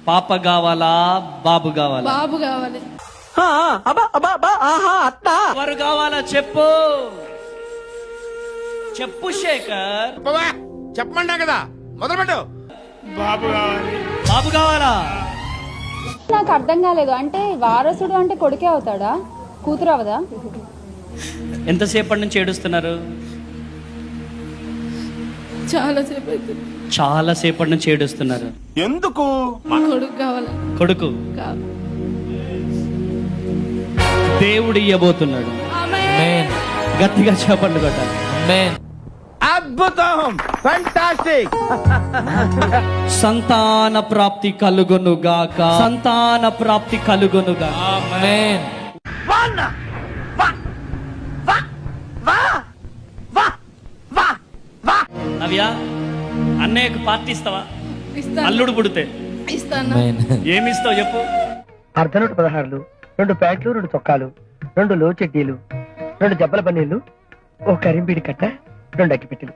పాప కావాలా బాబు కావాలా? బాబు కావాలి. ఎవరు కావాలా చెప్పు చెప్పు శేఖర్. చెప్పమంటా కదా, మొదలుపెట్టు. బాబు కావాలి. బాబు కావాలా? నాకు అర్థం కాలేదు. అంటే వారసుడు అంటే కొడుకే అవుతాడా, కూతురు అవదా? ఎంతసేపటి నుంచి ఏడుస్తున్నారు? చాలా సేపటి నుంచి ఏడుస్తున్నారు. ఎందుకు? కొడుకు కావాలి. కొడుకు దేవుడు ఇయ్యబోతున్నాడు. గట్టిగా చెప్పండి కొట్టాలి. అద్భుతం, ఫెంటాస్టిక్. సంతాన ప్రాప్తి కలుగునుగాక, సంతాన ప్రాప్తి కలుగునుగాక. ఆమేన్. నవ్య, అన్నయ్యకు పార్టీ ఇస్తావా? అల్లుడు పుడితే ఇస్తాను. ఏమిస్తావు చెప్పు? అర్ధనూట 16, 2 ప్యాంట్లు, 2 చొక్కాలు, 2 లో చెడ్డీలు, 2 జబ్బల పన్నీళ్లు, 1 కరింపీడి కట్ట, 2 అగ్గిపెట్టెలు.